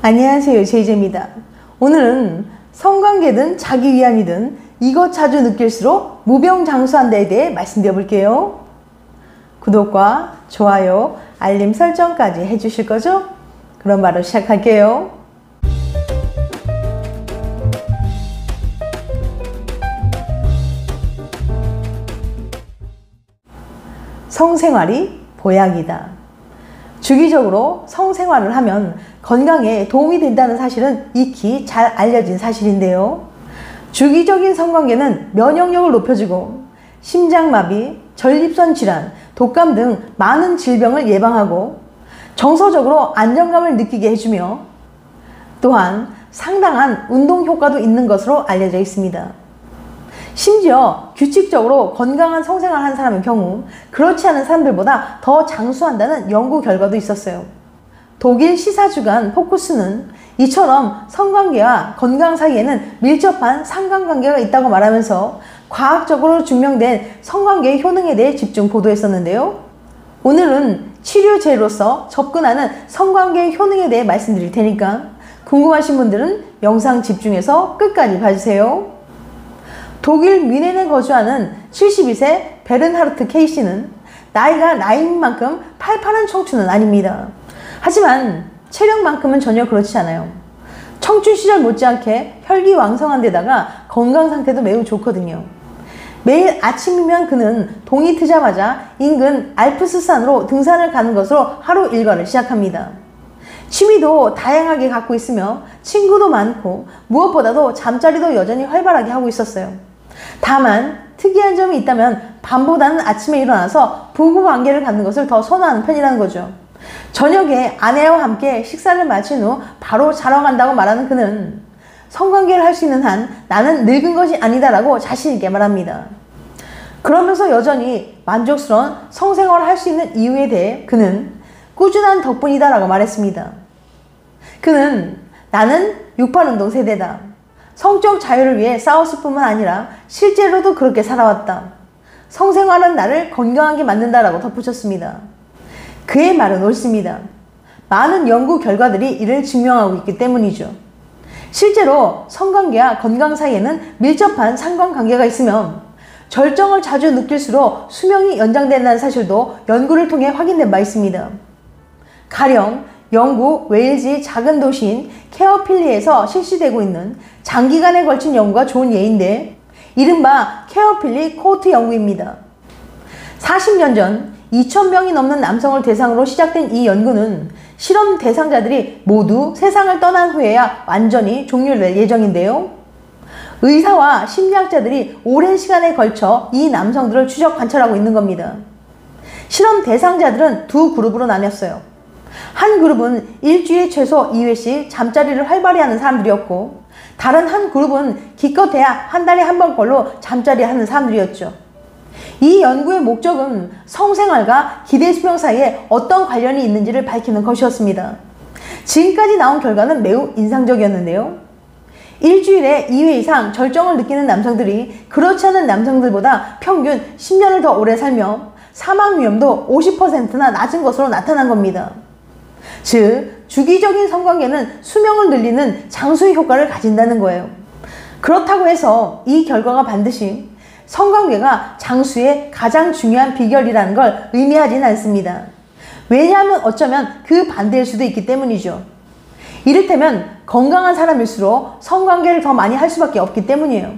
안녕하세요, 제이제입니다. 오늘은 성관계든 자기 위안이든 이것 자주 느낄수록 무병장수한다에 대해 말씀드려 볼게요. 구독과 좋아요, 알림 설정까지 해주실 거죠? 그럼 바로 시작할게요. 성생활이 보약이다. 주기적으로 성생활을 하면 건강에 도움이 된다는 사실은 익히 잘 알려진 사실인데요. 주기적인 성관계는 면역력을 높여주고 심장마비, 전립선 질환, 독감 등 많은 질병을 예방하고 정서적으로 안정감을 느끼게 해주며 또한 상당한 운동 효과도 있는 것으로 알려져 있습니다. 심지어 규칙적으로 건강한 성생활을 한 사람의 경우 그렇지 않은 사람들보다 더 장수한다는 연구 결과도 있었어요. 독일 시사주간 포쿠스는 이처럼 성관계와 건강 사이에는 밀접한 상관관계가 있다고 말하면서 과학적으로 증명된 성관계의 효능에 대해 집중 보도했었는데요. 오늘은 치료제로서 접근하는 성관계의 효능에 대해 말씀드릴 테니까 궁금하신 분들은 영상 집중해서 끝까지 봐주세요. 독일 뮌헨에 거주하는 72세 베른하르트 K씨는 나이가 나이인 만큼 팔팔한 청춘은 아닙니다. 하지만 체력만큼은 전혀 그렇지 않아요. 청춘 시절 못지않게 혈기왕성한 데다가 건강 상태도 매우 좋거든요. 매일 아침이면 그는 동이 트자마자 인근 알프스산으로 등산을 가는 것으로 하루 일과를 시작합니다. 취미도 다양하게 갖고 있으며 친구도 많고 무엇보다도 잠자리도 여전히 활발하게 하고 있었어요. 다만 특이한 점이 있다면 밤보다는 아침에 일어나서 부부관계를 갖는 것을 더 선호하는 편이라는 거죠. 저녁에 아내와 함께 식사를 마친 후 바로 자러 간다고 말하는 그는 성관계를 할 수 있는 한 나는 늙은 것이 아니다 라고 자신있게 말합니다. 그러면서 여전히 만족스러운 성생활을 할 수 있는 이유에 대해 그는 꾸준한 덕분이다 라고 말했습니다. 그는 나는 68운동 세대다. 성적 자유를 위해 싸웠을 뿐만 아니라 실제로도 그렇게 살아왔다. 성생활은 나를 건강하게 만든다라고 덧붙였습니다. 그의 말은 옳습니다. 많은 연구 결과들이 이를 증명하고 있기 때문이죠. 실제로 성관계와 건강 사이에는 밀접한 상관관계가 있으며 절정을 자주 느낄수록 수명이 연장된다는 사실도 연구를 통해 확인된 바 있습니다. 가령 영국 웨일즈의 작은 도시인 케어필리에서 실시되고 있는 장기간에 걸친 연구가 좋은 예인데 이른바 케어필리 코호트 연구입니다. 40년 전 2,000명이 넘는 남성을 대상으로 시작된 이 연구는 실험 대상자들이 모두 세상을 떠난 후에야 완전히 종료될 예정인데요. 의사와 심리학자들이 오랜 시간에 걸쳐 이 남성들을 추적 관찰하고 있는 겁니다. 실험 대상자들은 두 그룹으로 나뉘었어요. 한 그룹은 일주일에 최소 2회씩 잠자리를 활발히 하는 사람들이었고 다른 한 그룹은 기껏해야 한 달에 한 번꼴로 잠자리 하는 사람들이었죠. 이 연구의 목적은 성생활과 기대수명 사이에 어떤 관련이 있는지를 밝히는 것이었습니다. 지금까지 나온 결과는 매우 인상적이었는데요. 일주일에 2회 이상 절정을 느끼는 남성들이 그렇지 않은 남성들보다 평균 10년을 더 오래 살며 사망 위험도 50%나 낮은 것으로 나타난 겁니다. 즉, 주기적인 성관계는 수명을 늘리는 장수의 효과를 가진다는 거예요. 그렇다고 해서 이 결과가 반드시 성관계가 장수의 가장 중요한 비결이라는 걸 의미하지는 않습니다. 왜냐하면 어쩌면 그 반대일 수도 있기 때문이죠. 이를테면 건강한 사람일수록 성관계를 더 많이 할 수밖에 없기 때문이에요.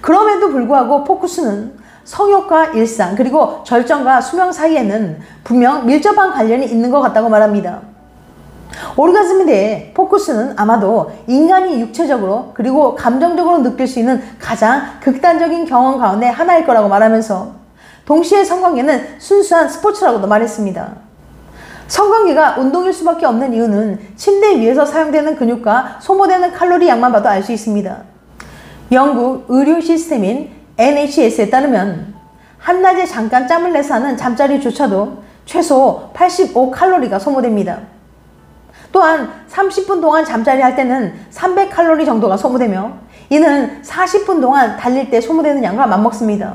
그럼에도 불구하고 포쿠스는 성욕과 일상 그리고 절정과 수명 사이에는 분명 밀접한 관련이 있는 것 같다고 말합니다. 오르가즘에 대해 포쿠스는 아마도 인간이 육체적으로 그리고 감정적으로 느낄 수 있는 가장 극단적인 경험 가운데 하나일 거라고 말하면서 동시에 성관계는 순수한 스포츠라고도 말했습니다. 성관계가 운동일 수밖에 없는 이유는 침대 위에서 사용되는 근육과 소모되는 칼로리 양만 봐도 알 수 있습니다. 영국 의료 시스템인 NHS에 따르면 한낮에 잠깐 짬을 내서 하는 잠자리조차도 최소 85칼로리가 소모됩니다. 또한 30분 동안 잠자리 할 때는 300칼로리 정도가 소모되며 이는 40분 동안 달릴 때 소모되는 양과 맞먹습니다.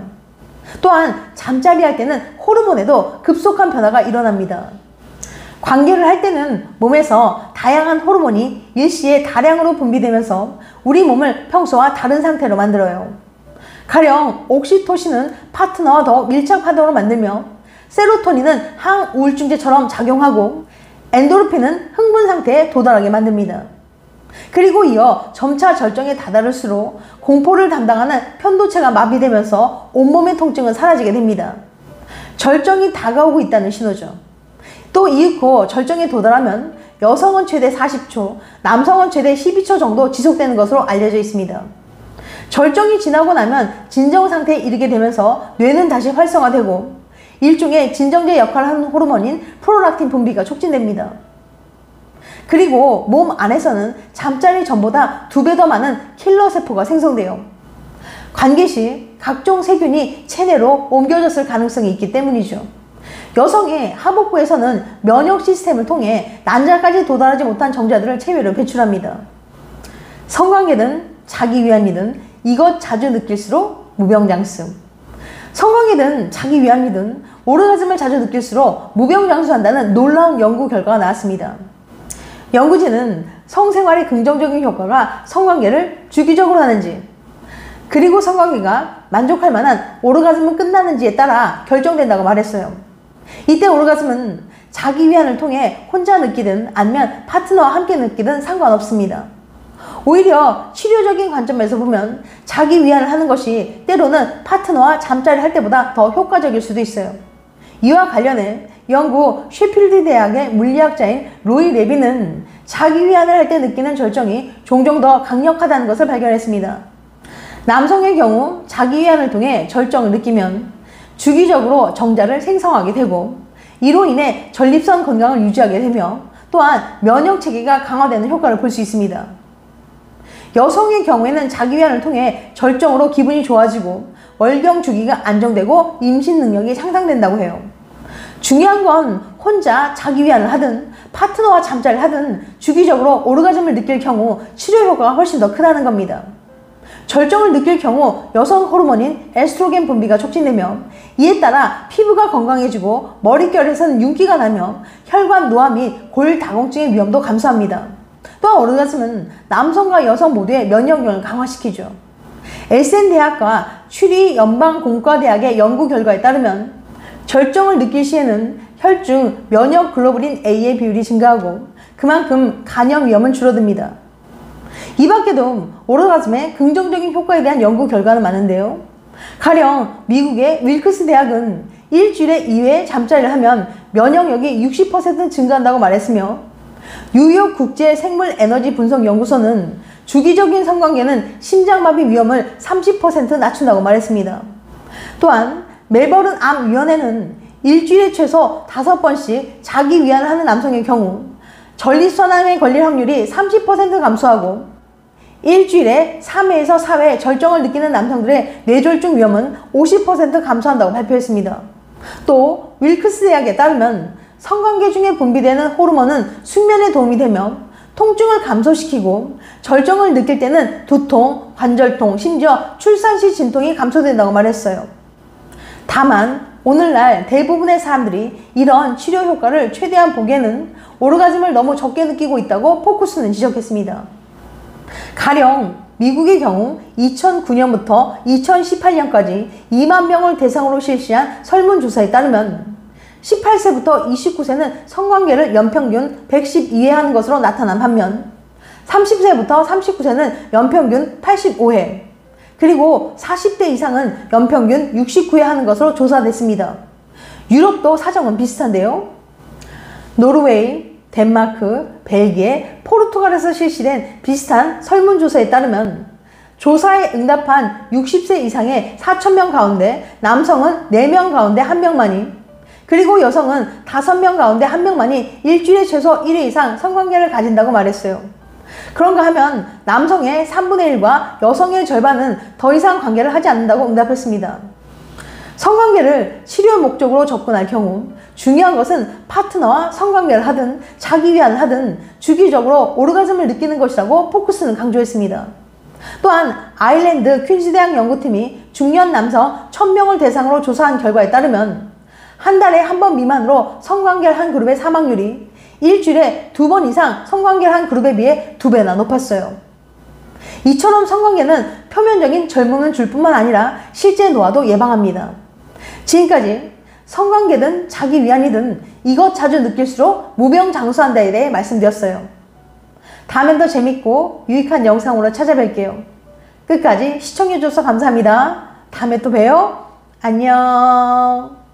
또한 잠자리 할 때는 호르몬에도 급속한 변화가 일어납니다. 관계를 할 때는 몸에서 다양한 호르몬이 일시에 다량으로 분비되면서 우리 몸을 평소와 다른 상태로 만들어요. 가령 옥시토신은 파트너와 더 밀착하도록 만들며 세로토닌은 항우울증제처럼 작용하고 엔도르핀은 흥분 상태에 도달하게 만듭니다. 그리고 이어 점차 절정에 다다를수록 공포를 담당하는 편도체가 마비되면서 온몸의 통증은 사라지게 됩니다. 절정이 다가오고 있다는 신호죠. 또 이윽고 절정에 도달하면 여성은 최대 40초, 남성은 최대 12초 정도 지속되는 것으로 알려져 있습니다. 절정이 지나고 나면 진정 상태에 이르게 되면서 뇌는 다시 활성화되고 일종의 진정제 역할을 하는 호르몬인 프롤락틴 분비가 촉진됩니다. 그리고 몸 안에서는 잠자리 전보다 2배 더 많은 킬러 세포가 생성돼요. 관계 시 각종 세균이 체내로 옮겨졌을 가능성이 있기 때문이죠. 여성의 하복부에서는 면역 시스템을 통해 난자까지 도달하지 못한 정자들을 체외로 배출합니다. 성관계든 자기 위함이든 이것 자주 느낄수록 무병장수. 성관계든 자기 위함이든 오르가즘을 자주 느낄수록 무병장수한다는 놀라운 연구 결과가 나왔습니다. 연구진은 성생활의 긍정적인 효과가 성관계를 주기적으로 하는지, 그리고 성관계가 만족할 만한 오르가즘은 끝나는지에 따라 결정된다고 말했어요. 이때 오르가즘은 자기 위안을 통해 혼자 느끼든 아니면 파트너와 함께 느끼든 상관없습니다. 오히려 치료적인 관점에서 보면 자기 위안을 하는 것이 때로는 파트너와 잠자리를 할 때보다 더 효과적일 수도 있어요. 이와 관련해 영국 셰필드 대학의 물리학자인 로이 레비는 자기 위안을 할 때 느끼는 절정이 종종 더 강력하다는 것을 발견했습니다. 남성의 경우 자기 위안을 통해 절정을 느끼면 주기적으로 정자를 생성하게 되고 이로 인해 전립선 건강을 유지하게 되며 또한 면역 체계가 강화되는 효과를 볼 수 있습니다. 여성의 경우에는 자기 위안을 통해 절정으로 기분이 좋아지고 월경 주기가 안정되고 임신 능력이 향상된다고 해요. 중요한 건 혼자 자기 위안을 하든 파트너와 잠자리를 하든 주기적으로 오르가즘을 느낄 경우 치료 효과가 훨씬 더 크다는 겁니다. 절정을 느낄 경우 여성 호르몬인 에스트로겐 분비가 촉진되며 이에 따라 피부가 건강해지고 머릿결에서는 윤기가 나며 혈관 노화 및 골다공증의 위험도 감소합니다. 또한 오르가즘은 남성과 여성 모두의 면역력을 강화시키죠. 엘센 대학과 추리 연방공과대학의 연구 결과에 따르면 절정을 느낄 시에는 혈중 면역 글로불린 A의 비율이 증가하고 그만큼 간염 위험은 줄어듭니다. 이 밖에도 오르가즘의 긍정적인 효과에 대한 연구 결과는 많은데요. 가령 미국의 윌크스 대학은 일주일에 2회 잠자리를 하면 면역력이 60% 증가한다고 말했으며 뉴욕 국제 생물 에너지 분석 연구소는 주기적인 성관계는 심장마비 위험을 30% 낮춘다고 말했습니다. 또한 멜버른 암위원회는 일주일에 최소 5번씩 자기 위안을 하는 남성의 경우 전립선암에 걸릴 확률이 30% 감소하고 일주일에 3회에서 4회 절정을 느끼는 남성들의 뇌졸중 위험은 50% 감소한다고 발표했습니다. 또 윌크스 대학에 따르면 성관계 중에 분비되는 호르몬은 숙면에 도움이 되며 통증을 감소시키고 절정을 느낄 때는 두통, 관절통, 심지어 출산 시 진통이 감소된다고 말했어요. 다만 오늘날 대부분의 사람들이 이런 치료 효과를 최대한 보기에는 오르가즘을 너무 적게 느끼고 있다고 포쿠스는 지적했습니다. 가령 미국의 경우 2009년부터 2018년까지 2만 명을 대상으로 실시한 설문조사에 따르면 18세부터 29세는 성관계를 연평균 112회 하는 것으로 나타난 반면 30세부터 39세는 연평균 85회, 그리고 40대 이상은 연평균 69회 하는 것으로 조사됐습니다. 유럽도 사정은 비슷한데요. 노르웨이, 덴마크, 벨기에, 포르투갈에서 실시된 비슷한 설문조사에 따르면 조사에 응답한 60세 이상의 4,000명 가운데 남성은 4명 가운데 1명만이, 그리고 여성은 5명 가운데 1명만이 일주일에 최소 1회 이상 성관계를 가진다고 말했어요. 그런가 하면 남성의 3분의 1과 여성의 절반은 더 이상 관계를 하지 않는다고 응답했습니다. 성관계를 치료 목적으로 접근할 경우 중요한 것은 파트너와 성관계를 하든 자기 위안을 하든 주기적으로 오르가즘을 느끼는 것이라고 포쿠스는 강조했습니다. 또한 아일랜드 퀸즈 대학 연구팀이 중년 남성 1000명을 대상으로 조사한 결과에 따르면 한 달에 한 번 미만으로 성관계를 한 그룹의 사망률이 일주일에 2번 이상 성관계를 한 그룹에 비해 2배나 높았어요. 이처럼 성관계는 표면적인 젊음을 줄 뿐만 아니라 실제 노화도 예방합니다. 지금까지 성관계든 자기 위안이든 이것 자주 느낄수록 무병장수한다에 대해 말씀드렸어요. 다음엔 더 재밌고 유익한 영상으로 찾아뵐게요. 끝까지 시청해주셔서 감사합니다. 다음에 또 봬요. 안녕.